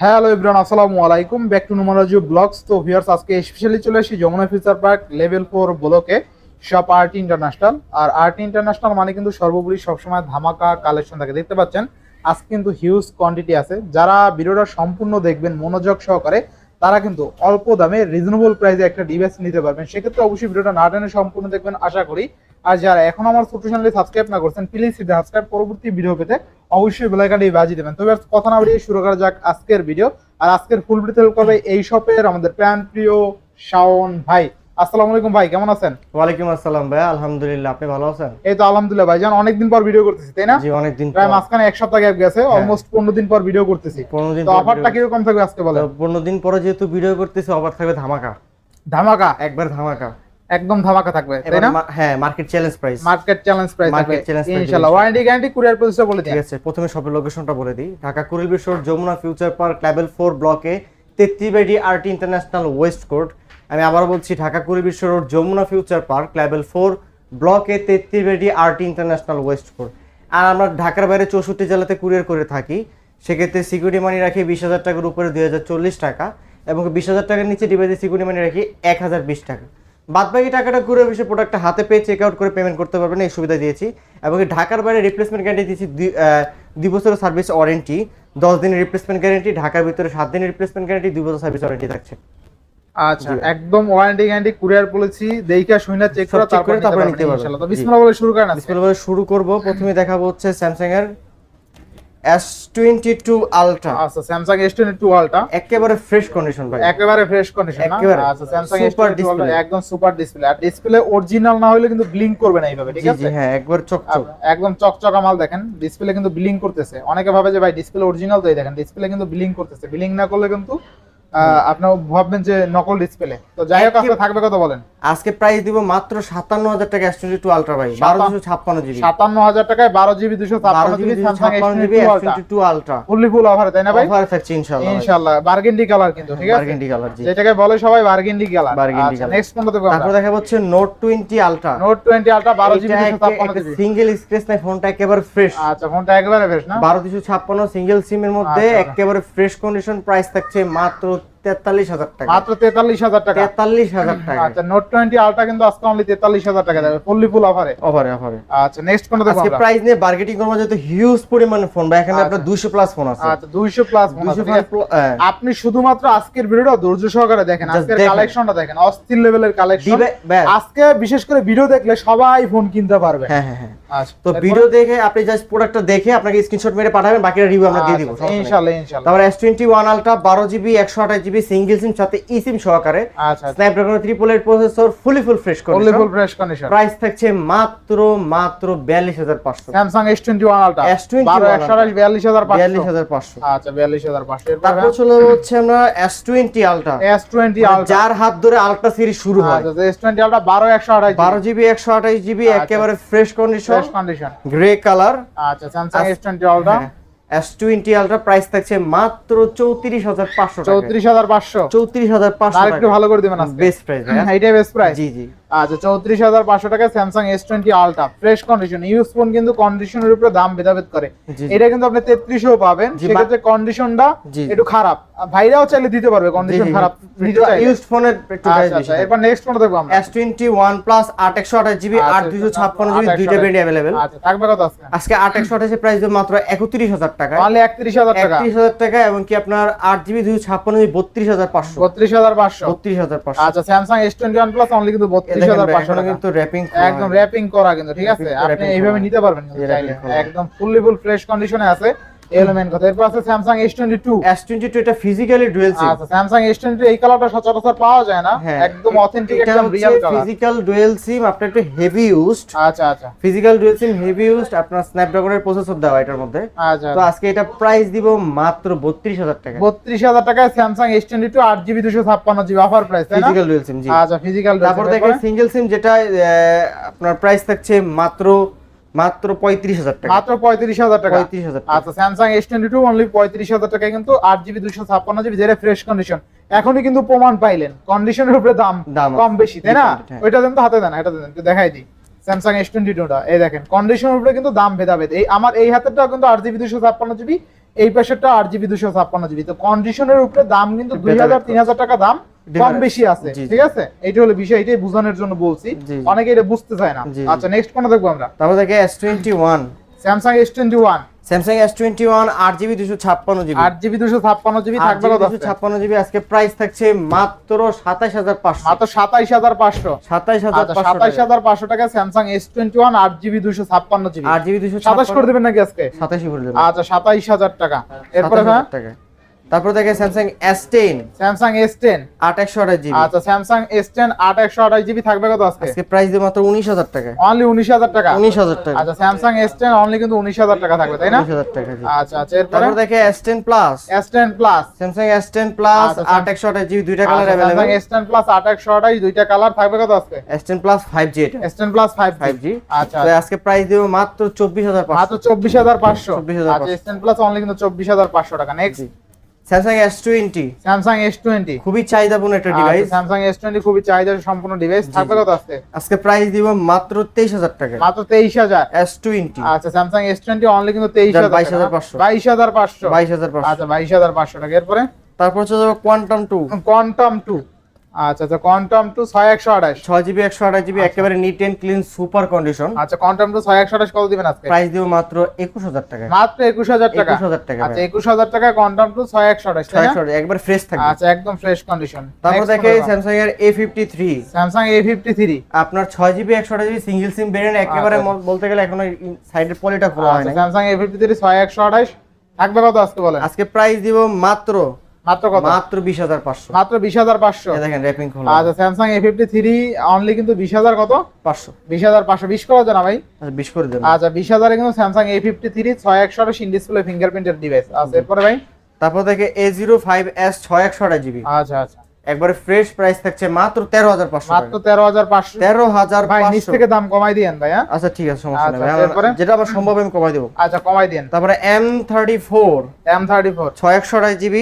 Hello everyone, আসসালামু আলাইকুম, back to নুমারাজু blogs. তো ভিউয়ার্স, আজকে স্পেশালি চলে আসি যমুনা ফিউচার পার্ক লেভেল 4 ব্লকে শপ আরটি ইন্টারন্যাশনাল। আর আরটি ইন্টারন্যাশনাল মানে কিন্তু সর্বোপরি সবসময় ধামাকা কালেকশন থাকে। দেখতে পাচ্ছেন আজকে কিন্তু হিউজ কোয়ান্টিটি আছে। যারা ভিডিওটা সম্পূর্ণ দেখবেন মনোযোগ সহকারে তারা কিন্তু অল্প দামে রিজনেবল প্রাইসে একটা ডিভাইস নিতে পারবেন। সেক্ষেত্রে অবশ্যই ভিডিওটা না টেনে সম্পূর্ণ দেখবেন আশা করি। আর যারা এখন আমার ছোট্ট চ্যানেলে সাবস্ক্রাইব না করছেন, প্লিজ সাবস্ক্রাইব, পরবর্তী ভিডিও পেতে অবশ্যই বেল আইকনটি বাজিয়ে দেবেন। তবে কথা না বাড়িয়ে শুরু করা যাক আজকের ভিডিও। আর আজকের ফুল ভিডিও হেল্প করবে এই শপের আমাদের প্রাণ প্রিয় শাওন ভাই। আসসালামু আলাইকুম ভাই, কেমন আছেন? ওয়ালাইকুম আসসালাম ভাই, আলহামদুলিল্লাহ, আপনি ভালো আছেন? এই তো আলহামদুলিল্লাহ ভাই, জান অনেকদিন পর ভিডিও করতেছি, তাই না? জি, অনেকদিন প্রায় মাঝখানে এক সপ্তাহ গ্যাপ গেছে, অলমোস্ট 15 দিন পর ভিডিও করতেছি। 15 দিন তো পর অফারটা কিরকম থাকবে আজকে বলেন? 15 দিন পরে যেহেতু ভিডিও করতেছি, অফার থাকবে ধামাকা। ধামাকা? একবার ধামাকা, একদম ধামাকা থাকবে, তাই না? হ্যাঁ, market challenge price. Market challenge price থাকবে ইনশাআল্লাহ। ইনশাআল্লাহ। ওয়ারেন্টি গ্যারান্টি কুরিয়ার প্রসেসটা বলে দিন। ঠিক আছে, প্রথমে শপের লোকেশনটা বলে দিই। ঢাকা কুড়িল বিশ্ব যমুনা ফিউচার পার্ক লেভেল 4 ব্লকে 33/D RT international west court. আমি আবার বলছি, Dhaka Kuril Bishwa road Jamuna future park level 4 ব্লকে 33/D RT international west court. আর আমরা ঢাকার বাইরে 64 জেলাতে কুরিয়ার করে থাকি। সেক্ষেত্রে সিকিউরিটি মানি রাখি 20,000 টাকার উপরে 2040 টাকা, এবং 20,000 টাকার নিচে ডিভাইসে সিকিউরিটি মানি রাখি 1020 টাকা। বাদ বাকি টাকাটা ঘুরে এসে প্রোডাক্টটা হাতে পেয়ে চেক আউট করে পেমেন্ট করতে পারবেন, এই সুবিধা দিয়েছি। এবং ঢাকার বাইরে রিপ্লেসমেন্ট গ্যারান্টি দিয়েছি 2 বছরের সার্ভিস ওয়ারেন্টি, 10 দিনের রিপ্লেসমেন্ট গ্যারান্টি, ঢাকার ভিতরে 7 দিনের রিপ্লেসমেন্ট গ্যারান্টি, 2 বছর সার্ভিস ওয়ারেন্টি থাকছে। আচ্ছা, একদম ওয়ারেন্টি গ্যারান্টি কুরিয়ার পলিসি দেইখা শুইনা চেক করে তারপর নিতে পারবেন ইনশাআল্লাহ। তো বিসমিল্লাহ বলে শুরু করেন। বিসমিল্লাহ বলে শুরু করব। প্রথমে দেখাবো হচ্ছে স্যামসাং এর S22 আলট্রা। আচ্ছা, স্যামসাং S22 আলট্রা একেবারে ফ্রেশ কন্ডিশন ভাই, একেবারে ফ্রেশ কন্ডিশন না? আচ্ছা, স্যামসাং S22 আলট্রা একদম সুপার ডিসপ্লে। আর ডিসপ্লে অরিজিনাল না হলে কিন্তু ব্লিঙ্ক করবে না এইভাবে, ঠিক আছে? জি হ্যাঁ, একবার চকচক, একদম চকচকা মাল। দেখেন ডিসপ্লে কিন্তু ব্লিঙ্ক করতেছে। অনেকে ভাবে যে ভাই ডিসপ্লে অরিজিনাল, তো এই দেখেন ডিসপ্লে কিন্তু ব্লিঙ্ক করতেছে। ব্লিঙ্ক না করলে কিন্তু আপনি ভাববেন যে নকল ডিসপ্লে। তো যাই হোক, আজকে থাকবে কত বলেন? আজকে প্রাইস দিব মাত্র 57,000 টাকা S22 আলট্রা ভাই, 1256 জিবি। 57,000 টাকায় 12 GB 256 GB Samsung S22 ultra fully full অফারে, তাই না ভাই? অফার থাকছে ইনশাআল্লাহ। ইনশাআল্লাহ বারগেন্ডি কালার কিন্তু, ঠিক আছে? বারগেন্ডি কালার, জি, যেটাকে বলে সবাই বারগেন্ডি কালার। বারগেন্ডি কালার। নেক্সট কোনটা দেখব? তারপর দেখা হচ্ছে note 20 ultra. Note 20 ultra 12 GB 256 GB single scratch নাই, ফোনটা একেবারে ফ্রেশ। আচ্ছা, ফোনটা একেবারে ফ্রেশ না? 1256 সিঙ্গেল সিমের মধ্যে একেবারে ফ্রেশ কন্ডিশন। প্রাইস থাকছে মাত্র 43,000 টাকা। মাত্র 43,000 টাকা। 43,000 টাকা। আচ্ছা, নোট 20 আলট্রা কিন্তু আজকে অনলি 43,000 টাকা দেবে, ফুললি ফুল অফারে। অফারে অফারে। আচ্ছা, নেক্সট কোনটা দেখব আজকে আমরা? প্রাইস নিয়ে বার্গেটিং করব, যেহেতু হিউজ পরিমাণে ফোন ভাই, এখানে আপনার 200 প্লাস ফোন আছে। আচ্ছা, 200 প্লাস ফোন আছে। আপনি শুধুমাত্র আজকের ভিডিওটা ধৈর্য সহকারে দেখেন, আজকের কালেকশনটা দেখেন, অস্থির লেভেলের কালেকশন। আজকে বিশেষ করে ভিডিও দেখলে সবাই ফোন কিনতে পারবে। হ্যাঁ হ্যাঁ হ্যাঁ। আচ্ছা, তো ভিডিও দেখে আপনি জাস্ট প্রোডাক্টটা দেখে আপনাকে স্ক্রিনশট মেরে পাঠাবেন, বাকিটা রিভিউ আমরা দিয়ে দিব ইনশাআল্লাহ ইনশাআল্লাহ। তারপর S21 ultra 12 GB 128 GB single SIM সাথে eSIM সহকারে। আচ্ছা, Snapdragon 888 processor, fully full fresh condition. Fully full fresh condition. Price থাকছে মাত্র 42,500। Samsung S21 ultra S21 12 128 42,500। আচ্ছা, 42,500। তারপর চলে হচ্ছে আমরা S20 আলট্রা। S20 আলট্রা যার হাত ধরে আলট্রা সিরিজ শুরু হয়। আচ্ছা, S20 আলট্রা 12 128 12 জিবি 128 জিবি একেবারে fresh condition, fresh condition, grey colour. আচ্ছা, Samsung S20 ultra S20 ultra price থাকছে মাত্র 34,500 টাকা। 34,500 34,500 আর একটু ভালো করে দিবেন আজকে। বেস্ট প্রাইস ভাই, এইটাই বেস্ট প্রাইস। জি জি। আচ্ছা, 34,500 টাকা Samsung S20 ultra fresh condition. Use phone কিন্তু কন্ডিশনের উপরে দাম ভেদাভেদ করে। এটা কিন্তু আপনি 3300 পাবেন, সেক্ষেত্রে কন্ডিশনটা একটু খারাপ। ভাইরাও চাইলে দিতে পারবে, কন্ডিশন খারাপ নিতে চাইলে ইউজড ফোনের একটু প্রাইস বেশি। এবার নেক্সট কোনটা দেখব আমরা? S21 প্লাস 8 জিবি 8 256 জিবি দুইটা ভেরিয়েন্ট अवेलेबल। আচ্ছা, থাকবে কত আজকে? আজকে 8 128 এর প্রাইস মাত্র 31,000 টাকা। অনলি 31,000 টাকা। 31,000 টাকা, এবং কি আপনার 8 জিবি 256 জিবি 32,500। 32,500। 32,500। আচ্ছা, স্যামসাং S21 প্লাস অনলি কিন্তু 32,500 টাকা। কিন্তু র‍্যাপিং একদম র‍্যাপিং করা কিন্তু, ঠিক আছে? আপনি এইভাবে নিতে পারবেন চাইলে। একদম ফুললি ফুল ফ্রেশ কন্ডিশনে আছে। এলিমেন্ট কথা। এরপর আছে স্যামসাং S22। S22 এটা ফিজিক্যালি ডুয়াল সিম। আচ্ছা, স্যামসাং S22 এই কালারটা সচরাচর পাওয়া যায় না, একদম অথেন্টিক একদম real colour. Physical dual SIM, আপনার একটু হেভি ইউজড। আচ্ছা আচ্ছা, physical dual SIM heavy used, আপনার স্ন্যাপড্রাগনের প্রসেসর দেওয়া এটার মধ্যে। আচ্ছা, তো আজকে এটা প্রাইস দিব মাত্র 32,000 টাকা। 32,000 টাকায় Samsung S22 8GB 256GB offer price, তাই না? ফিজিক্যাল ডুয়াল সিম, জি। আচ্ছা, ফিজিক্যাল। তারপর দেখেন সিঙ্গেল সিম, যেটা আপনার প্রাইস থাকছে মাত্র 35,000 টাকা। মাত্র 35,000 টাকা। 35,000 টাকা। আচ্ছা, স্যামসাং S22 অনলি 35,000 টাকায় কিন্তু 8GB 256GB যেটা ফ্রেশ কন্ডিশন। এখনই কিন্তু প্রমাণ পাইলেন কন্ডিশনের উপরে দাম কম বেশি, তাই না? ওইটা দেন তো, হাতে দেন, এটা দেন, একটু দেখাই দিই। স্যামসাং S22 টা এই দেখেন কন্ডিশনের উপরে কিন্তু দাম ভেদাভেদ। এই আমার এই হাতেরটাও কিন্তু 8GB 256GB এই পাশেরটা 8GB 256GB। তো কন্ডিশনের উপরে দাম কিন্তু 2000-3000 টাকা দাম কম বেশি আছে, ঠিক আছে? এইটা হলো বিষয়, এটাই বোঝানোর জন্য বলছি, অনেকে এটা বুঝতে চায় না। আচ্ছা নেক্সট কোনটা দেখবো আমরা? তারপর দেখে S21, Samsung S21, Samsung S21 8GB 256GB, 8GB 256GB থাকবে কত? 256GB আজকে প্রাইস থাকছে মাত্র 27500, মাত্র 27500, 27500 টাকা Samsung S21 8GB 256GB। 8GB 27 করে দিবেন নাকি আজকে? 27 করে দেবেন। আচ্ছা 27000 টাকা। এরপরে ভাই তারপর দেখে Samsung S10, Samsung S10 8128GB, আচ্ছা স্যামসাং S10 8128GB থাকবে কত আজকে? আজকে প্রাইস দিয়ে মাত্র 19000 টাকা, অনলি 19000 টাকা, 19000 টাকা। আচ্ছা স্যামসাং S10 অনলি কিন্তু 19000 টাকা থাকবে, তাই না? 19000 টাকা জি। আচ্ছা আচ্ছা এরপরে তারপর দেখে S10 Plus, S10 Plus, Samsung S10 Plus 8128GB দুইটা colour Samsung available, S10 Plus 8128 দুইটা কালার থাকবে কত আজকে? S10 Plus 5G, এটা S10 Plus 5G। আচ্ছা তো আজকে প্রাইস দিব মাত্র 24500, মাত্র 24500। 24500। আচ্ছা S10 Plus অনলি কিন্তু 24500 টাকা। Next Samsung S20, Samsung S20 খুবই চাহিদাপূর্ণ একটা ডিভাইস, স্যামসাং S20 খুবই চাহিদা সম্পন্ন ডিভাইস থাকবে কত আজকে? আজকে প্রাইস দিব মাত্র 23000 টাকা, মাত্র 23000। S20 আচ্ছা স্যামসাং S20 অনলি কিন্তু 23000, 22500, 22500, 22500। আচ্ছা 22500 টাকা। এরপরে তারপর হচ্ছে কোয়ান্টাম 2, কোয়ান্টাম 2, আচ্ছা আচ্ছা কোয়ান্টাম 2 6128, 6GB 128GB একেবারে neat and clean super condition. আচ্ছা কোয়ান্টাম 2 6128 কত দিবেন আজকে? প্রাইস দিব মাত্র 21000 টাকা, মাত্র 21000 টাকা, 21000 টাকা। আচ্ছা 21000 টাকা কোয়ান্টাম 2 6128, তাই না? একবার ফ্রেশ থাকবে, আচ্ছা একদম ফ্রেশ কন্ডিশন। তারপর দেখে স্যামসাং এর A53, স্যামসাং A53 আপনার 6GB 128GB সিঙ্গেল সিম ভেরিয়েন্ট, একেবারে বলতে গেলে এখনো সাইডের পলিটা খোলা হয় না। স্যামসাং A53 6128 থাকবে কত আজকে বলেন? আজকে প্রাইস দিব মাত্র কত? মাত্র 20500, মাত্র 20500। এই দেখেন র‍্যাপিং খোলা। আচ্ছা স্যামসাং A53 অনলি কিন্তু 20000 কত? 500, 20500 20 করা যায় না ভাই? আচ্ছা 20 করে দেন। আচ্ছা 20000 এ কিন্তু স্যামসাং A53 6128 ইন ডিসপ্লে ফিঙ্গারপ্রিন্টের ডিভাইস আছে। এরপরে ভাই তারপর দেখে A05s 6128GB, আচ্ছা আচ্ছা একবারে ফ্রেশ প্রাইস থাকছে মাত্র 13500 মাত্র 13500। 13500 ভাই নিচ থেকে দাম কমাই দিয়েন ভাই। হ্যাঁ আচ্ছা ঠিক আছে, সমস্যা নেই আচ্ছা, এরপরে? যেটা আবার সম্ভব আমি কমাই দেব। আচ্ছা কমাই দিয়েন। তারপরে M34 M34 6128GB,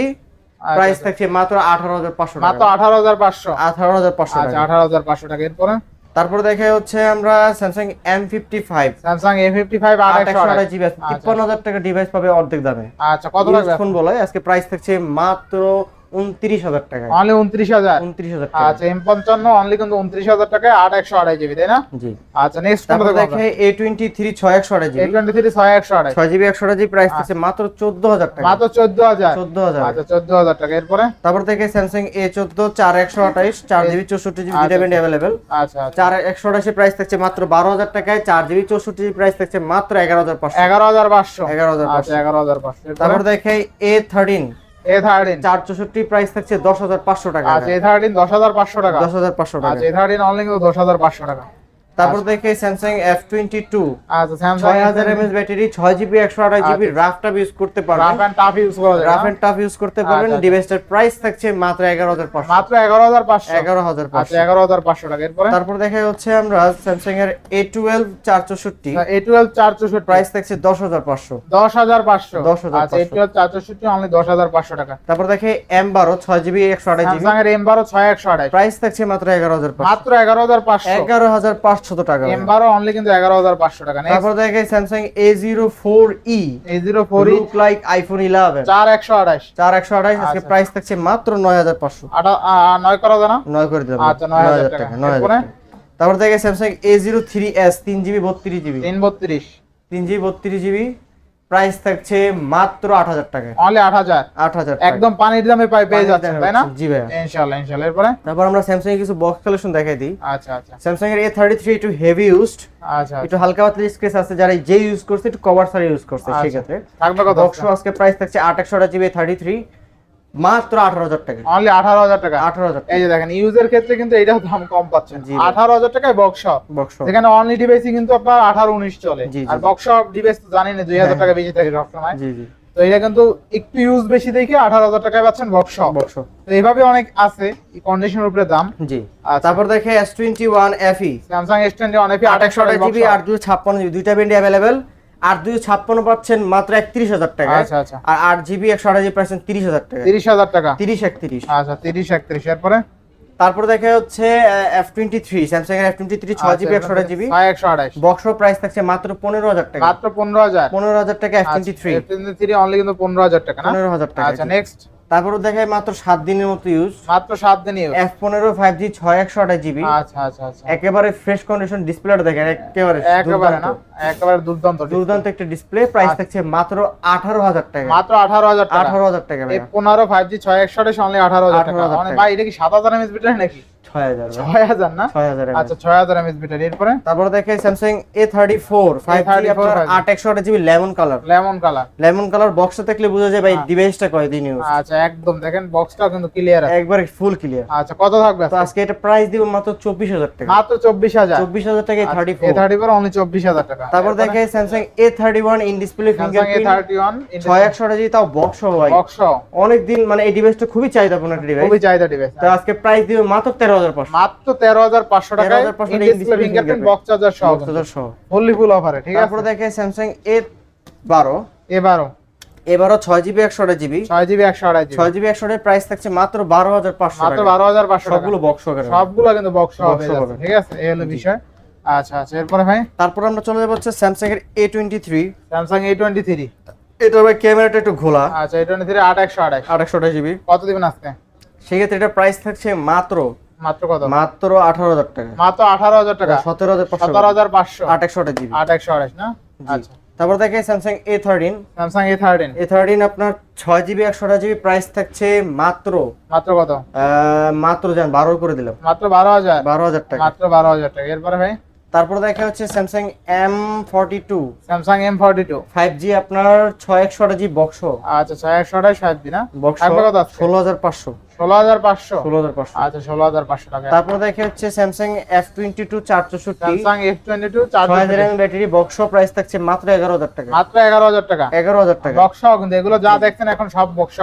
প্রাইস থাকছে মাত্র 18500 টাকা, মাত্র 18500। 18500 আচ্ছা টাকা। 18500 টাকা। এরপরে তারপর দেখে হচ্ছে আমরা Samsung M55, Samsung A55 8128GB 53000 টাকা ডিভাইস পাবে অর্ধেক দামে। আচ্ছা কত টাকা ফোন বলে আজকে প্রাইস থাকছে মাত্র 29000 টাকা, অনলি 29000। 29000 টাকা। আচ্ছা M55 অনলি কিন্তু 29000 টাকায় 8128GB, তাই না? জি। আচ্ছা নেক্সট কোনটা তারপর দেখো? দেখে A23 6128GB, A23 6128 6GB 128GB price থাকছে মাত্র 14000 টাকা, মাত্র 14000। 14000। আচ্ছা 14000 টাকা। এরপরে তারপর দেখে স্যামসাং A14 4128 4GB 64GB দুইটা ব্যান্ড अवेलेबल, আচ্ছা আচ্ছা 4128 এর প্রাইস থাকছে মাত্র 12000 টাকায়, 4GB 64GB প্রাইস থাকছে মাত্র 11500, 11500। 11500। আচ্ছা 11500। তারপর দেখে A13 A13 464 প্রাইস থাকছে 10500 টাকা, আচ্ছা A13 10500 টাকা, 10500 টাকা। আচ্ছা A13 অনলি কিন্তু 10500 টাকা। তারপর দেখে স্যামসাং F22 আচ্ছা Samsung 6000 mAh battery, 6GB 128GB rough tough use করতে রাফ পারবেন, এন্ড টাফ ইউজ করা যায়, রাফ এন্ড টাফ ইউজ করতে পারবেন। আচ্ছা, ডিভাইসটার প্রাইস থাকছে মাত্র 11500, মাত্র 11500। 11500। আচ্ছা 11500 টাকা। এরপরে তারপর দেখা হচ্ছে আমরা স্যামসাং এর A12 464 A12 464 প্রাইস থাকছে 10500, 10500। 10500। আচ্ছা A12 464 অনলি 10500 টাকা। তারপর দেখে M12 6GB 128GB স্যামসাং এর M12 6128 প্রাইস থাকছে মাত্র 11500, মাত্র 11500। 11500 টাকা। M12 অনলি কিন্তু 11500 টাকা। তারপর দেখে Samsung A04e A04e look like iPhone 11 4128 4128 আজকে আচ্ছা। প্রাইস থাকছে মাত্র 9500, 9 করা যায় না? 9 করে দেব। আচ্ছা 9000 টাকা। 9000 এরপরে টাকা। তারপর দেখে Samsung A03s 3GB 32GB 332 3GB 32GB price থাকছে মাত্র 8000 টাকা, অনলি 8000। 8000 টাকা। একদম পানির দামে পেয়ে যাচ্ছেন, তাই না? জি ভাই ইনশাআল্লাহ ইনশাআল্লাহ। এরপরে তারপর আমরা স্যামসাং এর কিছু বক্স কালেকশন দেখাই দিই। আচ্ছা আচ্ছা স্যামসাং এর A33 একটু হেভি ইউজড, আচ্ছা একটু হালকা পাতলা স্ক্র্যাচ আছে, যারা যে ইউজ করছে একটু কভার সারি ইউজ করছে আচ্ছা। সেই ক্ষেত্রে থাকবে কত? বক্স আজকে প্রাইস থাকছে 8128GB 33 মাত্র 18000 টাকা, অনলি 18000 টাকা। 18000 টাকা। এই যে দেখেন ইউজের ক্ষেত্রে কিন্তু এইটাও দাম কম পাচ্ছেন। জি ভাই। 18000 টাকায় বক্স বক্স যেখানে অনলি ডিভাইসই কিন্তু আপনার 18 19 চলে। জি, জি। আর বক্স ডিভাইস তো জানেন 2000 টাকা বেশি থাকে সবসময়। জি জি তো এটা কিন্তু একটু ইউজ বেশি দেখে 18000 টাকায় পাচ্ছেন বক্স। বক্স তো এইভাবে অনেক আছে কন্ডিশনের উপরে দাম। জি। আচ্ছা। তারপর দেখে S21 FE স্যামসাং S20 অনেকই 128GB আর 256GB দুইটা ব্যান্ডে अवेलेबल, আর 256 পাচ্ছেন মাত্র 31000 টাকা। আচ্ছা আচ্ছা আর 8GB 128GB পাচ্ছেন 30000 টাকা, 30000 টাকা। 30 31। আচ্ছা 30 31। এরপরে তারপর দেখা হচ্ছে F23 স্যামসাং এর F23 6GB 128GB 6128 box price থাকছে মাত্র 15000 টাকা। মাত্র 15000 15000 টাকা F23 অনলি কিন্তু 15000 টাকা না 15000 টাকা। আচ্ছা নেক্সট তারপরে দেখায় মাত্র 7 দিনের মতো ইউজ, মাত্র 7 দিন ইউজ। F15 5G 6128GB আচ্ছা আচ্ছা আচ্ছা একেবারে ফ্রেশ কন্ডিশন ডিসপ্লেটা দেখেন একেবারে একেবারে না একেবারে দুর্দান্ত দুর্দান্ত একটা ডিসপ্লে। প্রাইস থাকছে মাত্র 18000 টাকা। মাত্র 18000 টাকা 18000 টাকা ভাই। 15 5G 6128 অনলি 18000 টাকা। 18,000 মানে টাকা। ভাই এটা কি 7000 mAh ব্যাটারি নাকি? 6000 6000 না 6000 আচ্ছা 6000 mAh ব্যাটারি। এরপরে তারপরে দেখে স্যামসাং A34 5G আপনার 8128GB lemon colour. Lemon colour বক্সটা দেখলে বোঝা যায় ভাই ডিভাইসটা কয়দিন ইউজ। আচ্ছা একদম দেখেন বক্সটা কিন্তু ক্লিয়ার আছে একবারে ফুল ক্লিয়ার। আচ্ছা কত থাকবে তো আজকে এটা প্রাইস দিব মাত্র 24000 টাকা। মাত্র 24000 24000 টাকা A34 A34 অনলি 24000 টাকা। তারপর দেখে Samsung A31 in display Samsung fingerprint A31 6128GB তাও বক্স সহ ভাই। বক্স অনেক দিন মানে এই ডিভাইসটা খুবই চাহিদাপূর্ণ একটা ডিভাইস। খুবই চাহিদা ডিভাইস। তো আজকে প্রাইস দিব মাত্র 13500। মাত্র 13500 টাকায় 13500 in display fingerprint box charger সহ বক্স সহ ফুললি ফুল অফারে ঠিক আছে। তারপর দেখে স্যামসাং A12 এবারও 6GB 128GB 6GB 128GB 6GB 128 price থাকছে মাত্র 12500 মাত্র টাকা। 12500 টাকা। সবগুলো বক্স সহকারে সবগুলো কিন্তু বক্স সহ Box পেয়ে সহ যাচ্ছে, পাবেন। ঠিক আছে এই হলো বিষয়। আচ্ছা আচ্ছা এরপরে ভাই তারপর আমরা চলে যাব হচ্ছে স্যামসাং এর A23 Samsung A23 এটা ভাই ক্যামেরাটা একটু ঘোলা। আচ্ছা A23 8128 128GB কত দিবেন আজকে? সেক্ষেত্রে এটা প্রাইস থাকছে মাত্র কত? মাত্র 18000 টাকা। মাত্র 18000 টাকা 17500 17500 128GB 8128 না আচ্ছা। তারপর দেখে স্যামসাং A13 Samsung A13 আপনার 6GB 128GB প্রাইস থাকছে মাত্র কত? মাত্র জান 12 করে দিলাম মাত্র 12000 12000 টাকা। মাত্র 12000 টাকা। এরপরে ভাই তারপর দেখা হচ্ছে Samsung M42 Samsung M42 5G আপনার 6128GB বক্স আচ্ছা 6128 5G না বক্স থাকবে কত আজকে? 16500 16500 16500 আচ্ছা 16500 টাকা। তারপর দেখা হচ্ছে Samsung F22 464 Samsung F22 6000 4 battery box price থাকছে মাত্র 11000 টাকা। মাত্র 11000 টাকা 11000 টাকা বক্স কিন্তু এগুলো যা দেখছেন এখন সব বক্স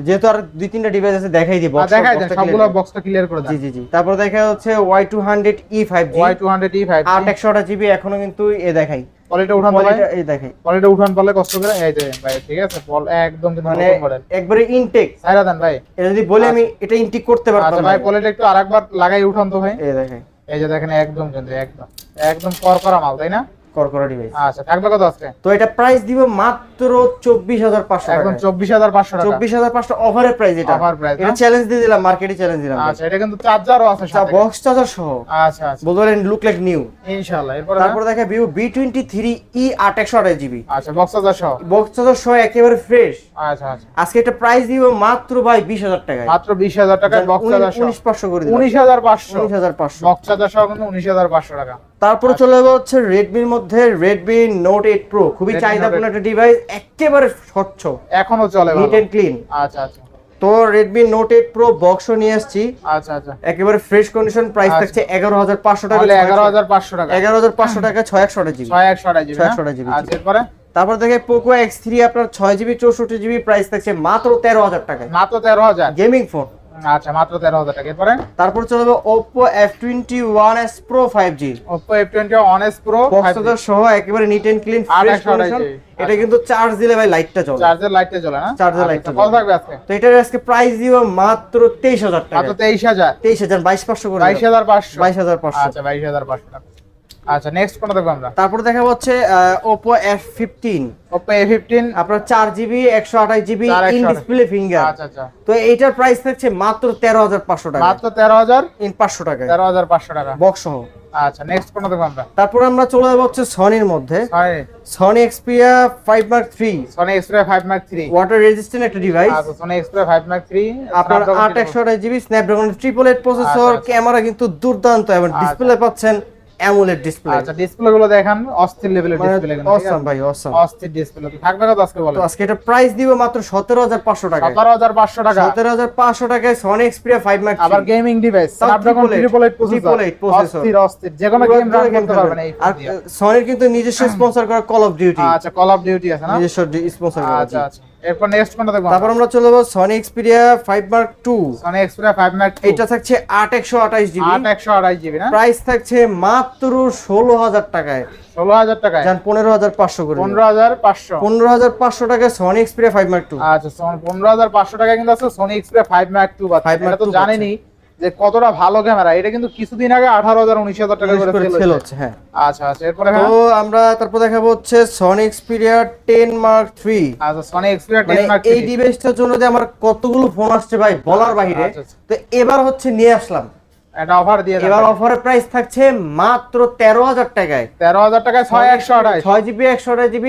যেহেতু আর দুই তিনটা ডিভাইস আছে দেখাই দিব দেখাই দেন সবগুলো বক্সটা ক্লিয়ার করে দেন। জি জি জি তারপর দেখা হচ্ছে Y200E 5G Y200E 5G 8128GB এখনো কিন্তু এ দেখাই কোয়ালিটি উঠান ভাই কোয়ালিটি এই দেখাই কোয়ালিটি উঠান পারলে কষ্ট করে এই যে ভাই ঠিক আছে বল একদম কিন্তু মানে নতুন মডেল একবারে ইনটেক সাইরা দেন ভাই। এটা যদি বলে আমি এটা ইনটেক করতে আচ্ছা পারতাম ভাই না। কোয়ালিটি একটু আরেকবার লাগাই উঠান তো ভাই। এই দেখাই এই যে দেখেন একদম কিন্তু একদম করকরা মাল তাই না? করকরা ডিভাইস। আচ্ছা থাকবে কত আজকে? তো এটা প্রাইস দিব মাত্র 24500 টাকা। একদম 24500 টাকা 24500 অফারের প্রাইস এটা। Offer price, এটা না? চ্যালেঞ্জ দিয়ে দিলাম মার্কেটে চ্যালেঞ্জ দিলাম। আচ্ছা এটা কিন্তু চার্জারও আছে সাথে বক্স চার্জার সহ আচ্ছা আচ্ছা বলবেন লুক লাইক নিউ। ইনশাআল্লাহ। তারপর দেখা ভিউ B23E 8128GB আচ্ছা বক্স চার্জার সহ বক্স চার্জার সহ একেবারে ফ্রেশ। আচ্ছা আচ্ছা আজকে এটা প্রাইস দিব মাত্র ভাই 20000 টাকায়। মাত্র 20000 টাকা বক্স চার্জার সহ 19500 করে দিলাম 19500 19500 বক্স চার্জার সহ কিন্তু 19500 টাকা। তারপরে চলে যাবো হচ্ছে রেডমির মধ্যে রেডমি নোট 8 প্রো খুবই Redmi চাহিদাপূর্ণ Note একটা ডিভাইস একেবারে স্বচ্ছ এখনো চলে নিট ভালো এন্ড ক্লিন। আচ্ছা আচ্ছা তো রেডমি নোট 8 প্রো বক্সও নিয়ে আসছি আচ্ছা আচ্ছা একেবারে ফ্রেশ কন্ডিশন প্রাইস আচ্ছা। থাকছে 11500 টাকা। তাহলে 11500 টাকা 11500 টাকা 6128GB 6128 জিবি 6128 জিবি। আচ্ছা এরপরে তারপর দেখে পোকো X3 আপনার 6GB 64GB প্রাইস থাকছে মাত্র 13000 টাকায় মাত্র 13000 গেমিং ফোন। আচ্ছা মাত্র 13000 টাকা। এরপরে তারপর চলে যাবো Oppo F21s Pro 5G Oppo F21s Pro box charger সহ একেবারে neat and clean fresh 28 condition. GB. এটা কিন্তু চার্জ দিলে ভাই লাইটটা চলে চার্জার লাইটে চলে না চার্জার আচ্ছা, লাইটটা কত থাকবে আজকে? তো এটার আজকে প্রাইস দিব মাত্র 23000 টাকা। মাত্র 23000 23000 22500 করে 22500 22500। আচ্ছা 22500 টাকা। আচ্ছা নেক্সট কোনটা দেখব আমরা? তারপর দেখা হচ্ছে Oppo F15 Oppo A15 আপনার 4GB 128GB in 128 display finger. আচ্ছা আচ্ছা তো এইটার প্রাইস থাকছে মাত্র 13500 টাকা মাত্র 13000 ইন 500 টাকা 13500 টাকা। বক্স সহ। আচ্ছা নেক্সট কোনটা দেখব আমরা? তারপর আমরা চলে যাব হচ্ছে সনির মধ্যে Sony Sony Xperia 5 Mark 3 Sony Xperia 5 Mark 3 water resistant একটা ডিভাইস। আচ্ছা Sony Xperia 5 Mark 3 আপনার 8128GB স্ন্যাপড্রাগন 888 প্রসেসর আচ্ছা, আচ্ছা। ক্যামেরা কিন্তু দুর্দান্ত এবং ডিসপ্লে পাচ্ছেন অ্যামোলেড ডিসপ্লে। আচ্ছা ডিসপ্লে গুলো দেখান অস্থির লেভেলের ডিসপ্লে কিন্তু অসাম ভাই অসাম অস্থির ডিসপ্লে থাকবে কত আজকে বলেন? তো আজকে এটা প্রাইস দিব মাত্র 17500 টাকা 17500 টাকা 17500 টাকায় Sony Xperia 5 Mark 3 আবার গেমিং ডিভাইস তাও Snapdragon 888 প্রসেসর প্রসেসর। অস্থির যে কোনো গেম রান করতে পারবেন এই আর সনির কিন্তু নিজস্ব স্পন্সর করা কল অফ ডিউটি আচ্ছা কল অফ ডিউটি আছে না নিজস্ব স্পন্সর করা। আচ্ছা আচ্ছা এরপর নেক্সট কোনটা দেখব? তারপর আমরা চলে যাব Sony Xperia 5 Mark 2 Sony Xperia 5 Mark 2 এটা থাকছে 8128GB 8128 জিবি না প্রাইস থাকছে মাত্র 16000 টাকায় 16000 টাকায় জান 15500 করে 15500 15500 টাকায় Sony Xperia 5 Mark 2 আচ্ছা 15500 টাকা কিন্তু আছে Sony Xperia 5 Mark 2 5 Mark এটা তো 2 জানেনই যে কতটা ভালো ক্যামেরা। এটা কিন্তু কিছুদিন আগে 18,000 19,000 টাকা করে সেল হচ্ছে। হ্যাঁ আচ্ছা আচ্ছা, এরপরে তো আমরা তারপর দেখাবো হচ্ছে Sony Xperia 10 Mark III। আচ্ছা Sony Xperia 10 মানে Mark এই ডিভাইসটার জন্য যে আমার কতগুলো ফোন আসছে ভাই বলার বাইরে। তো এবার হচ্ছে নিয়ে আসলাম এটা অফার দিয়ে দেন। এবার অফারের প্রাইস থাকছে মাত্র 13,000 টাকায়। 13,000 টাকায় 6128 6GB 128GB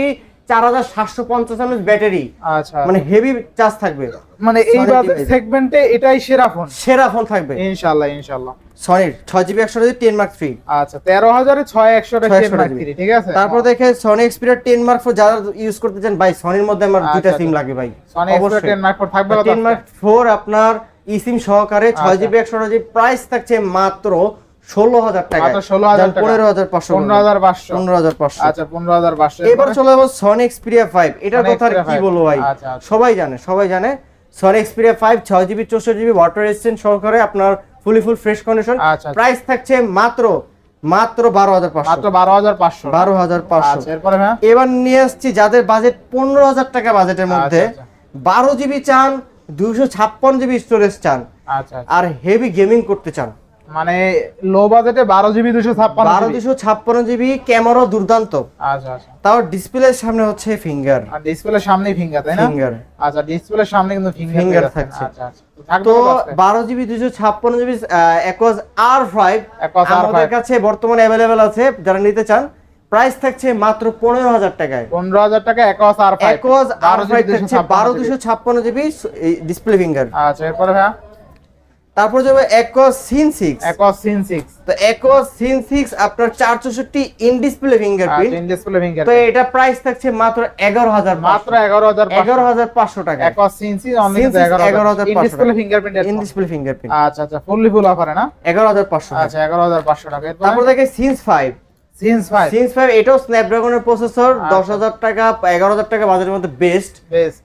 4750 mAh ব্যাটারি। আচ্ছা মানে হেভি চার্জ থাকবে, মানে এই বাজেট সেগমেন্টে এটাই সেরা ফোন থাকবে ইনশাআল্লাহ ইনশাআল্লাহ। সনির 6GB 128GB 10 Mark III। আচ্ছা 13,000 এ 6128 10 Mark III, ঠিক আছে। তারপর দেখে Sony Xperia 10 Mark IV যারা ইউজ করতে চান ভাই, সনির মধ্যে আমার দুইটা সিম লাগে ভাই। Sony Xperia 10 Mark IV থাকবে কত? 10 Mark IV আপনার eSIM সহকারে 6GB 128GB প্রাইস থাকছে মাত্র 16,000 টাকা। মাত্র 16,000 টাকা। 15,500 15,500 15,500। আচ্ছা 15,500। এবার চলে যাব Sony Xperia 5। এটার কথা আর কি বলবো ভাই, সবাই জানে Sony Xperia 5 6GB 64GB water resistant সহকারে আপনার ফুল ফ্রেশ কন্ডিশন। প্রাইস থাকছে মাত্র 12,500। মাত্র 12,500। 12,500। আচ্ছা এরপরে ভাই এবার নিয়ে আসছি যাদের বাজেট 15,000 টাকা বাজেটের মধ্যে 12GB চান, 256GB স্টোরেজ চান, আচ্ছা আর হেভি গেমিং করতে চান, মানে লো বাজেটে 12GB 256GB ক্যামেরা দুর্দান্ত। আচ্ছা আচ্ছা, তাও ডিসপ্লের সামনে হচ্ছে ফিঙ্গার, আর ডিসপ্লের সামনে ফিঙ্গার, তাই না? ফিঙ্গার। আচ্ছা ডিসপ্লের সামনে কিন্তু ফিঙ্গার থাকছে। আচ্ছা আচ্ছা, তো 12GB 256GB Aquos R5 আমাদের কাছে বর্তমানে अवेलेबल আছে, যারা নিতে চান প্রাইস থাকছে মাত্র 15,000 টাকায়। 15,000 টাকা Aquos R5। Aquos R5 থাকছে 12/256GB ডিসপ্লে ফিঙ্গার। আচ্ছা এরপরে ভাই তারপর যাবে Aquos Scene 6। Aquos Scene 6, তো Aquos Scene 6 আপনার 464 in display fingerprint. In display finger. তো এটা প্রাইস থাকছে মাত্র 11,000, মাত্র 11,500 টাকা। Aquos Scene 6 only 11,500 in display fingerprint. In display fingerprint. আচ্ছা আচ্ছা, ফুল অফারে না? 11,500। আচ্ছা 11,500 টাকা। তারপর দেখে Scene 5। Scene 5 এটাও স্ন্যাপড্রাগনের প্রসেসর, 10,000 টাকা 11,000 টাকা বাজারের মধ্যে বেস্ট।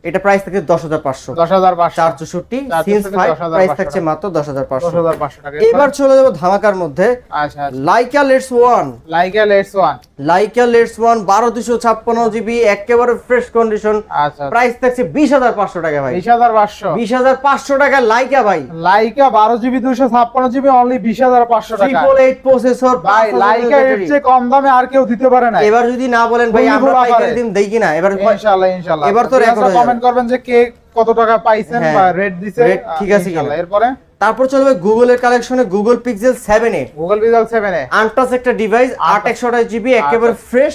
এটা প্রাইস থাকে 10,500। 464 Scene 5 প্রাইস থাকছে মাত্র 10,500 টাকা। এবার চলে যাব ধামাকার মধ্যে। আচ্ছা Leica Lens 1। Leica Lens 1 12/256GB একেবারে ফ্রেশ কন্ডিশন। আচ্ছা প্রাইস থাকছে 20,500 টাকা ভাই। 20,500 টাকা লাইকা ভাই। Leica 12GB 256GB অনলি 20,500 টাকা। 888 প্রসেসর ভাই Leica এর চেয়ে কম দামে আর কেউ দিতে পারে না। এবার যদি না বলেন ভাই আমরা পাইকারি দিন দেই কিনা, এবার ইনশাআল্লাহ এবার তো রেকর্ড কমেন্ট করবেন যে কে কত টাকা পাইছেন বা রেট দিছে, ঠিক আছে কিনা। এরপরে তারপর চলবে গুগল এর কালেকশনে Google Pixel 7a। Google Pixel 7a untouch একটা ডিভাইস, 8/128GB একেবারে ফ্রেশ।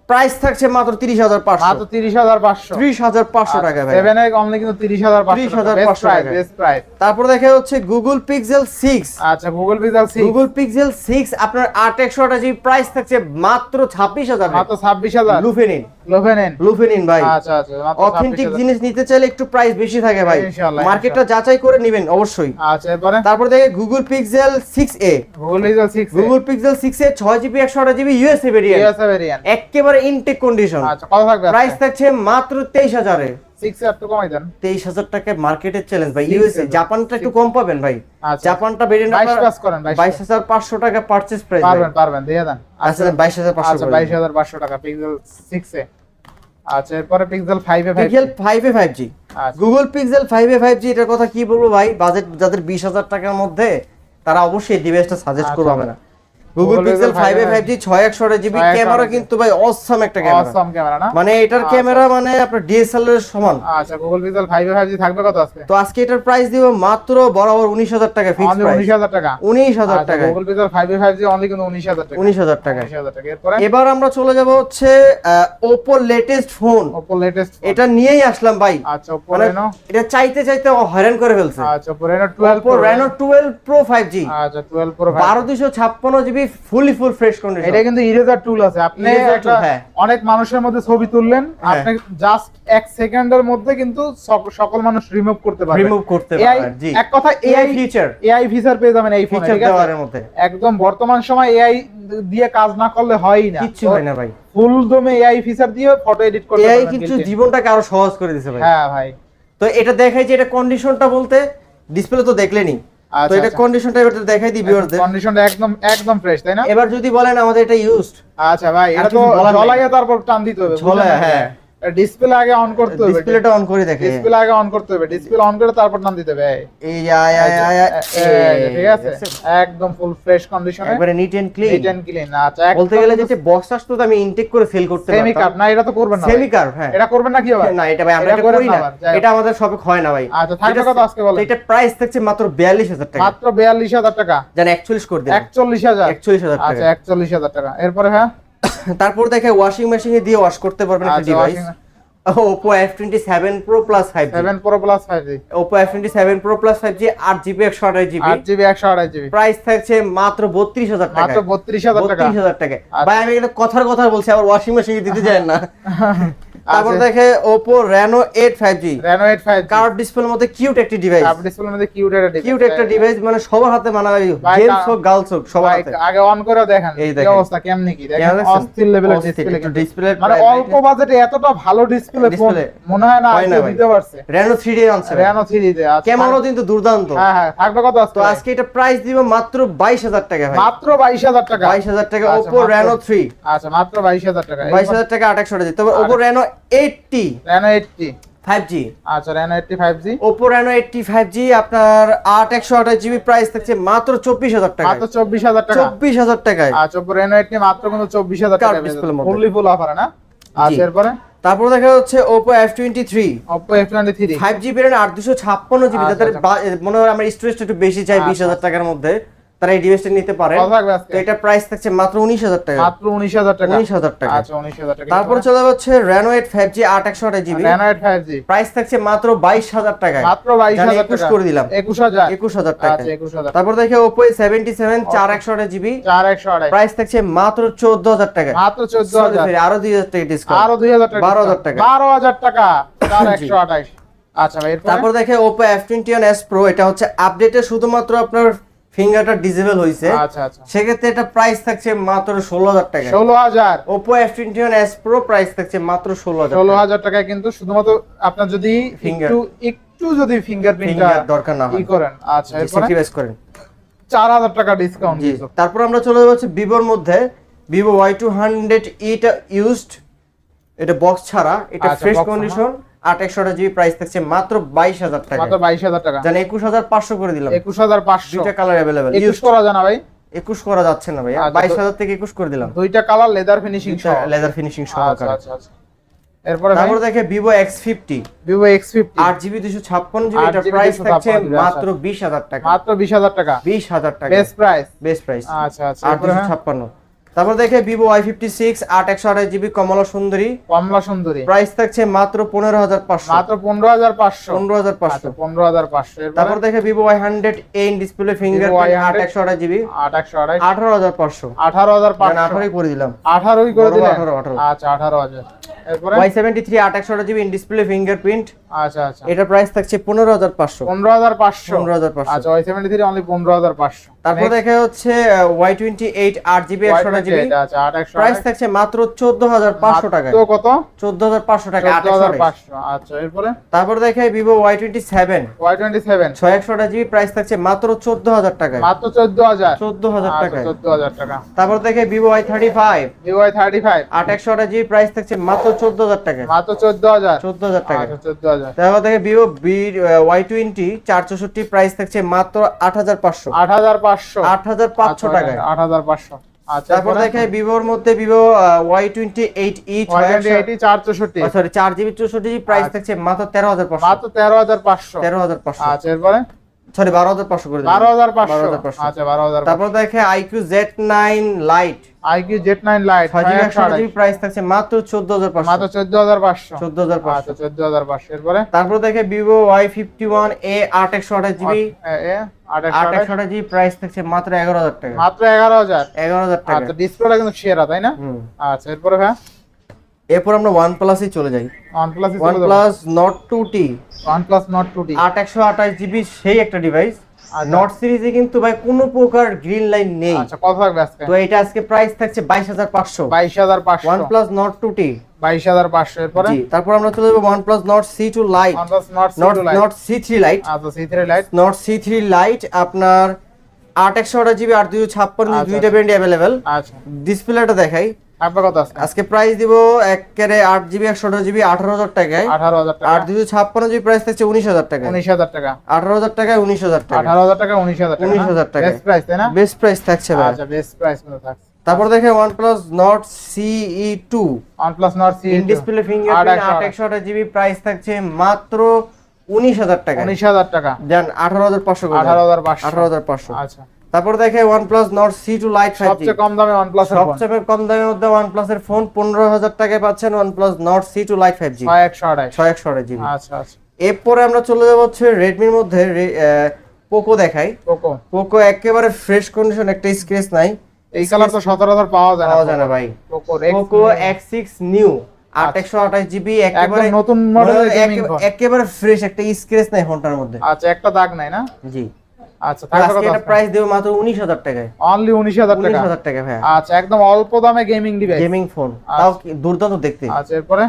প্রাইস থাকছে মাত্র 30,500। মাত্র 30,500 টাকা ভাই। 7a অনলি কিন্তু 30,500 টাকা, বেস্ট প্রাইস। তারপর দেখা হচ্ছে Google Pixel 6। আচ্ছা Google Pixel 6, Google Pixel 6 আপনার 8/128GB প্রাইস থাকছে মাত্র 26,000। মাত্র 26,000। লুফেনিন ভাই। আচ্ছা আচ্ছা, অথেন্টিক জিনিস নিতে চাইলে একটু প্রাইস বেশি থাকে ভাই, মার্কেটটা যাচাই করে নেবেন অবশ্যই। আচ্ছা এরপরে তারপর দেখে Google Pixel 6a। Google Pixel 6a 6GB 128GB USA variant, একেবারে ইনটেক কন্ডিশন। আচ্ছা কত থাকবে? প্রাইস থাকছে মাত্র 23,000 এ। 6 এর একটু কমাই দেন। 23,000 টাকায় মার্কেটের চ্যালেঞ্জ ভাই। ইউএসএ জাপানটা একটু কম পাবেন ভাই। জাপানটা ভেরিয়েন্ট 22 করেন, 22,500 টাকা পারচেজ প্রাইস। পারবেন দিয়ে দেন। আচ্ছা 22,500। আচ্ছা 22,500 টাকা Pixel 6 এ। আচ্ছা এরপরে Pixel 5 এ 5G। Google Pixel 5 এ 5G এটার কথা কি বলবো ভাই, বাজেট যাদের 20,000 টাকার মধ্যে তারা অবশ্যই ডিভাইসটা সাজেস্ট করব আমরা। Google Pixel 5 এ 5G 6/128GB ক্যামেরা কিন্তু ভাই অসাম একটা ক্যামেরা, না? মানে এটার ক্যামেরা মানে আপনার DSLR এর সমান। আচ্ছা Google Pixel 5 এ 5G থাকবে কত আজকে? তো আজকে এটার প্রাইস দিব মাত্র বরাবর 19,000 টাকা ফিক্স প্রাইস। 19,000 টাকা। 19,000 টাকা। Google Pixel 5 এ 5G অনলি কিন্তু 19,000 টাকা। 19,000 টাকা। 19,000 টাকা। এরপরে এবার আমরা চলে যাব হচ্ছে Oppo latest ফোন। এটা নিয়েই আসলাম ভাই। আচ্ছা Oppo Reno, এটা চাইতে হয়রান করে ফেলছে। আচ্ছা Oppo Reno 12 Pro 5G। আচ্ছা 12 Pro 12/256GB ফুলি ফ্রেশ কন্ডিশন। এটা কিন্তু ইরেজার টুল আছে। আপনি অনেক মানুষের মধ্যে ছবি তুললেন, আপনি জাস্ট 1 সেকেন্ডের মধ্যে কিন্তু সকল মানুষ রিমুভ করতে পারবে। জি এক কথা এআই ফিচার পেয়ে যাবেন এই ফোনে, ঠিক আছে? মধ্যে একদম বর্তমান সময় এআই দিয়ে কাজ না করলে হয়ই না, কিচ্ছু হয় না ভাই। ফুল দমে এআই ফিচার দিয়ে ফটো এডিট করতে পারবেন। এআই কিন্তু জীবনটাকে আরো সহজ করে দিয়েছে ভাই। হ্যাঁ ভাই। তো এটা দেখাই যে এটা কন্ডিশনটা বলতে ডিসপ্লে তো দেখলেনি। তো এটা কন্ডিশনটা এবারে দেখাই দিই ভিউয়ারদের। কন্ডিশনটা একদম ফ্রেশ, তাই না? এবার যদি বলেন আমাদের এটা ইউজড। আচ্ছা ভাই এটা তো ঝলাইয়া তারপর টান দিতে হবে। ঝলাইয়া, হ্যাঁ। ডিসপ্লে আগে অন করতে হবে, ডিসপ্লেটা অন করে দেখে। ডিসপ্লে আগে অন করতে হবে, ডিসপ্লে অন করে তারপর নাম দিতে হবে। এই ঠিক আছে, একদম ফুল ফ্রেশ কন্ডিশনে, একবারে neat and clean. Neat and clean. আচ্ছা, বলতে গেলে যে বক্স আসতো তো আমি ইনটেক করে সেল করতে পারতাম। সেমি কার্ভ না, এটা তো করবেন না সেমি কার্ভ, হ্যাঁ এটা করবেন না কি ভাই? না এটা ভাই আমরা এটা করি না, এটা আমাদের শপে হয় না ভাই। আচ্ছা, থাকবে কত আজকে বলেন? এটা প্রাইস থাকছে মাত্র 42000 টাকা। মাত্র 42000 টাকা, জান 41 করে দিন। 41000, 41000 টাকা। আচ্ছা 41000 টাকা। এরপরে হ্যাঁ, তারপর দেখে ওয়াশিং মেশিনে দিয়ে ওয়াশ করতে পারবেন একটা আচ্ছা, device. Oppo F27 Pro Plus 5G, 7 Pro Plus 5G, Oppo F27 Pro Plus 5G 8GB 128GB, 8GB 128GB, price থাকছে মাত্র 32000 টাকা। মাত্র 32000 টাকা। 32000 টাকা। ভাই আমি এটা কথার কথা বলছি, আবার ওয়াশিং মেশিনে দিতে যায় না। তারপর দেখে Oppo Reno 8 5G, Reno 8 5G, curve ডিসপ্লের মধ্যে কিউট একটা ডিভাইস। কার্ভ ডিসপ্লের মধ্যে কিউট একটা ডিভাইস, কিউট একটা ডিভাইস, মানে সবার হাতে মানাবে, ভাই, জেন্টস হোক গার্লস হোক সবার হাতে। আগে অন করে দেখেন এই কি দেখেন। অবস্থা, কেমনে কি দেখেন, কেমন দেখছেন? অস্থির লেভেলের অস্থির, ডিসপ্লে, একটু ডিসপ্লে মানে অল্প বাজেটে এতটা ভালো ডিসপ্লে ফোন ডিসপ্লে মনে হয় না হয় না কেউ ভাই। দিতে পারছে। Reno 3D আনছে, Reno 3D তে আছে, ক্যামেরাও কিন্তু দুর্দান্ত। হ্যাঁ হ্যাঁ, থাকবে কত আজকে? তো আজকে এটা প্রাইস দিব মাত্র 22000 টাকা ভাই। মাত্র 22000 টাকা, 22000 টাকা আচ্ছা, Oppo Reno 3, আচ্ছা মাত্র 22000 টাকা, 22000 টাকা 2800 টাকা। তবে Oppo Reno 80 Reno 80, 5G, আচ্ছা Reno 80 5G, Oppo Reno 80 5G আপনার 8128GB, প্রাইস থাকছে মাত্র 24000 টাকা। মাত্র 24000 টাকা, 24000 টাকায়। আচ্ছা Oppo Reno 80 মাত্র কিন্তু 24000 টাকা, কার্ভ ডিসপ্লের মধ্যে। ফুললি ফুল অফার না। আচ্ছা এরপরে তারপর দেখা হচ্ছে Oppo F23 Oppo F23, 5G variant 8256GB, আচ্ছা, যাদের মনে হয় আমার স্টোরেজটা একটু বেশি চাই, আচ্ছা, 20000 টাকার মধ্যে, তারা এই ডিভাইসটা নিতে পারে। কত থাকবে আজকে? তো এটা প্রাইস থাকছে মাত্র 19000 টাকা। মাত্র 19000 টাকা, 19000 টাকা। আচ্ছা 19000 টাকা। তারপর চলে যাচ্ছে Reno 8 5G 8128GB, Reno 8 5G, price থাকছে মাত্র 22000 টাকায়। মাত্র 22000 21 টাকা করে দিলাম, 21000, 21000 টাকা। আচ্ছা 21000, তারপর দেখে Oppo A77 4128GB, 4128, প্রাইস থাকছে মাত্র 14000 টাকা। মাত্র 14000, Sorry, আরো 2000 টাকা ডিসকাউন্ট, আরো 2000 টাকা, 12000 টাকা। 12000 টাকা, 4128। আচ্ছা ভাই এরপরে তারপর দেখে Oppo F21s Pro, এটা হচ্ছে আপডেটে শুধুমাত্র আপনার ফিঙ্গারটা ডিসেবল হইছে, আচ্ছা আচ্ছা সেক্ষেত্রে এটা প্রাইস থাকছে মাত্র 16000 টাকা। 16000, Oppo F21s Pro প্রাইস থাকছে মাত্র 16000 টাকা। 16000 টাকায় কিন্তু শুধুমাত্র আপনার যদি Finger. একটু যদি ফিঙ্গারপ্রিন্টটা ফিঙ্গার দরকার না হয়, ই করেন, আচ্ছা এরপরে স্যাক্রিফাইস করেন। 4000 টাকা ডিসকাউন্ট জি, দিছো। তারপর আমরা চলে যাচ্ছি Vivoর মধ্যে, Vivo Y200e টা ইউজড, এটা বক্স ছাড়া, এটা আচ্ছা, ফ্রেশ box ছাড়া। কন্ডিশন, 8128GB, প্রাইস থাকছে মাত্র 22000 টাকা। মাত্র 22000 টাকা, জানেন 21500 করে দিলাম। 21500, দুইটা কালার अवेलेबल, 21 করা জানা ভাই, 21 করা যাচ্ছে না ভাইয়া, আচ্ছা, 22000 থেকে 21 করে দিলাম, দুইটা কালার লেদার ফিনিশিং সহ, লেদার ফিনিশিং আচ্ছা সহকারে। আচ্ছা আচ্ছা। এরপরে ভাই তারপর দেখে Vivo X50 Vivo X50, 8GB 256GB, এটা 8GB প্রাইস থাকছে 256GB, মাত্র 20000 টাকা। মাত্র 20000 টাকা, 20000 টাকা বেস্ট প্রাইস। বেস্ট প্রাইস, আচ্ছা আচ্ছা এরপরে হ্যাঁ, 8256। তারপর দেখে Vivo Y56 8128GB কমলা সুন্দরী, কমলা সুন্দরী, প্রাইস থাকছে মাত্র 15500। মাত্র 15500, 15500। আচ্ছা 15500। তারপর দেখে Vivo Y100 in display fingerprint Y100 8128GB, 8128, 18500। 18500, 18 করে দিলাম, 18ই করে বড় দিলেন, 18। আচ্ছা 18000। এরপরে Y73 8128GB in display fingerprint, আচ্ছা আচ্ছা এটা প্রাইস থাকছে 15500। 15500, 15500। আচ্ছা Y73 অনলি 15500। তারপর দেখে হচ্ছে Y28 8GB 128GB, আচ্ছা 800, প্রাইস থাকছে মাত্র 14500 টাকা। তো কত? 14500 টাকা 828। 14500, আচ্ছা এরপরে তারপর দেখে Vivo Y27 Y27 6128GB, price থাকছে মাত্র 14000 টাকা। মাত্র 14000, 14000 টাকা। 14000 টাকা। তারপর দেখে Vivo Y35 Vivo Y35 8128GB, price থাকছে মাত্র 14000 টাকা। মাত্র 14000, 14000 টাকা। আচ্ছা 14000। তারপর দেখে Vivo Y20 464, প্রাইস থাকছে মাত্র 8500। 8500, 8500 টাকায়। 8500, আচ্ছা তারপর দেখে Vivoর মধ্যে Vivo Y28e Y28 464, sorry 4GB 64GB, price থাকছে মাত্র 13500। মাত্র 13500, 13500, আচ্ছা এরপরে সরি 12500 করে দিলাম। 12500, 12500। আচ্ছা 12000। তারপর দেখে iQ Z9 Lite IQ Z9 Lite 6GB 128GB, price থাকছে মাত্র 14500। মাত্র 14500, 14500। আচ্ছা 14500। এরপরে তারপর দেখে Vivo Y51a 8128GB, 8128GB, price থাকছে মাত্র 11000 টাকা। মাত্র 11000, 11000 টাকা। আচ্ছা ডিসপ্লেটা কিন্তু সেরা তাই না? হুম। আচ্ছা এরপরে ভাই এরপর আমরা OnePlus এ চলে যাই। OnePlus OnePlus Nord 2T OnePlus Nord 2T, 828GB, সেই একটা ডিভাইস। আচ্ছা। নট সিরিজে কিন্তু ভাই কোনো প্রকার গ্রিন লাইন নেই। আচ্ছা কত থাকবে আজকে? তো এটা আজকে প্রাইস থাকছে 22500। 22500, OnePlus Nord 2T, 22500। এরপরে জি। তারপর আমরা চলে যাব OnePlus Nord C2 Lite, OnePlus Nord C2 Lite, Nord C3 Lite, আচ্ছা C3 Lite, Nord C3 Lite আপনার 8128GB 8256 আচ্ছা, দুইটা ভেরিয়েন্ট अवेलेबल। আচ্ছা ডিসপ্লেটা দেখাই, থাকবে কত আজকে? আজকে প্রাইস দিব একেবারে 8GB 128GB 18,000 টাকায়। 18,000 টাকা। আর 256GB প্রাইস থাকছে 19,000 টাকায়। 19,000 টাকা। 18,000 টাকায় 19,000 টাকা। 18,000 টাকা 19,000 টাকা। 19,000 টাকা। বেস্ট প্রাইস তাই না? বেস্ট প্রাইস থাকছে ভাই। আচ্ছা বেস্ট প্রাইস মতো থাকছে। তারপর দেখে OnePlus Nord CE2 OnePlus Nord CE2 in display fingerprint 8/128GB price থাকছে মাত্র 19,000 টাকা। 19,000 টাকা। দেন 18,500 করে। 18,500। 18,500। আচ্ছা। তারপর দেখে OnePlus Nord C2 Lite 5G সবচেয়ে কম দামে OnePlus এর ফোন। সবচেয়ে কম দামের মধ্যে OnePlus এর ফোন 15,000 টাকায় পাচ্ছেন OnePlus Nord C2 Lite 5G 6128 6128GB। আচ্ছা আচ্ছা। এরপরে আমরা চলে যাব হচ্ছে Redmi এর মধ্যে পোকো দেখাই। পোকো একেবারে ফ্রেশ কন্ডিশন, একটা স্ক্র্যাচ নাই। এই কালার তো 17,000 পাওয়া যায় না ভাই। পোকো X6 নিউ 8/128GB একেবারে একদম নতুন মডেলের গেমিং ফোন। একেবারে ফ্রেশ, একটা স্ক্র্যাচ নাই ফোনটার মধ্যে। আচ্ছা একটা দাগ নাই না? জি। আচ্ছা থাকবে কত? এটা প্রাইস দেব মাত্র 19,000 টাকায়। অনলি 19,000 টাকা। 19,000 টাকা ভাই। আচ্ছা একদম অল্প দামে গেমিং ডিভাইস, গেমিং ফোন, তাও কি দুর্দান্ত দেখতে। আচ্ছা এরপরে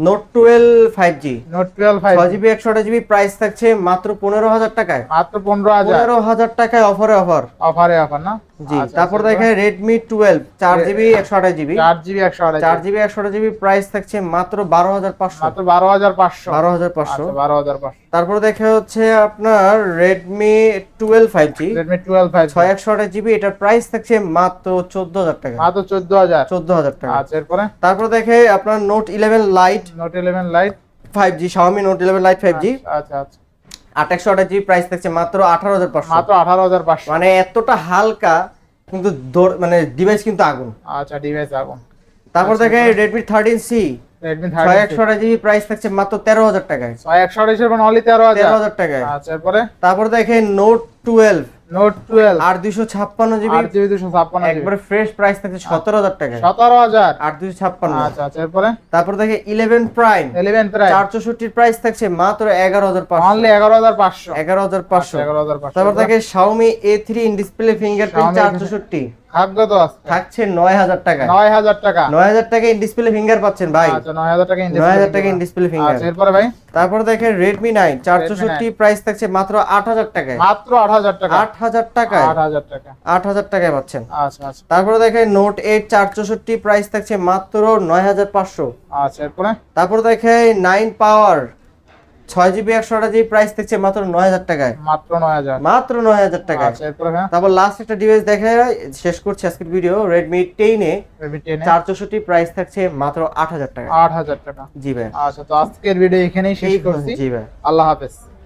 Note 12 5G Note 12 5G 6GB 128GB price থাকছে মাত্র 15,000 টাকায়। মাত্র 15,000 15,000 টাকায় অফারে অফার না? জি। আচ্ছা, তারপর আচ্ছা, দেখে Redmi 12 4GB 128GB 4GB 128 4GB 128GB price থাকছে মাত্র 12,500। মাত্র 12,500 12,500। আচ্ছা 12,500। তারপর দেখে হচ্ছে আপনার Redmi 12 5G Redmi 12 5G 6/128GB এটার প্রাইস থাকছে মাত্র 14,000 টাকা। মাত্র 14,000 14,000 টাকা। আচ্ছা এরপরে তারপর দেখে আপনার Note 11 Lite Note 11 Lite 5G Xiaomi Note 11 Lite 5G আচ্ছা আচ্ছা 8/128GB প্রাইস থাকছে মাত্র 18,500। মাত্র 18,500 মানে এতটা হালকা কিন্তু মানে ডিভাইস কিন্তু আগুন। আচ্ছা ডিভাইস আগুন। তারপর দেখে Redmi 13C Redmi 13 6/128GB price থাকছে মাত্র 13,000 টাকায়। 128 এর মানে অনলি 13,000 13,000 টাকায়। আচ্ছা এরপরে তারপর দেখে Note 12 Note 12 8/256GB 8GB একবারে ফ্রেশ প্রাইস থাকছে 17,000 টাকায়। 17,000 8/256। আচ্ছা আচ্ছা এরপরে তারপর দেখে 11 Prime 11 প্রাইস 464 এর প্রাইস থাকছে মাত্র 11,500। অনলি 11,500 11,500। 11,500 তারপর দেখে Xiaomi A3 in display fingerprint Xiaomi 464 থাকবে তো আজকে থাকছে 9,000 টাকা। 9,000 টাকা 9,000 টাকা ইন ডিসপ্লে ফিঙ্গার পাচ্ছেন ভাই। আচ্ছা 9,000 টাকা ইন 9,000 টাকা ইন ডিসপ্লে ফিঙ্গার। আচ্ছা এরপরে ভাই তারপর দেখে Redmi 9 464 প্রাইস থাকছে মাত্র 8,000 টাকায়। মাত্র 8,000 টাকা 8,000 টাকায় 8,000 টাকা 8,000 টাকায় পাচ্ছেন। আচ্ছা আচ্ছা তারপর দেখে Note 8 464 প্রাইস থাকছে মাত্র 9,500। আচ্ছা এরপরে তারপর দেখে 9 পাওয়ার 6GB 128GB প্রাইস থাকছে মাত্র 9,000 টাকায়। মাত্র 9,000 মাত্র 9,000 টাকায়। আচ্ছা এরপরে হ্যাঁ তারপর লাস্ট একটা ডিভাইস দেখে শেষ করছি আজকের ভিডিও। Redmi 10 এ Redmi 10 464 প্রাইস থাকছে মাত্র 8,000 টাকা। 8,000 টাকা। জি ভাই। আচ্ছা তো আজকের ভিডিও এখানেই শেষ করছি। জি ভাই। আল্লাহ হাফেজ।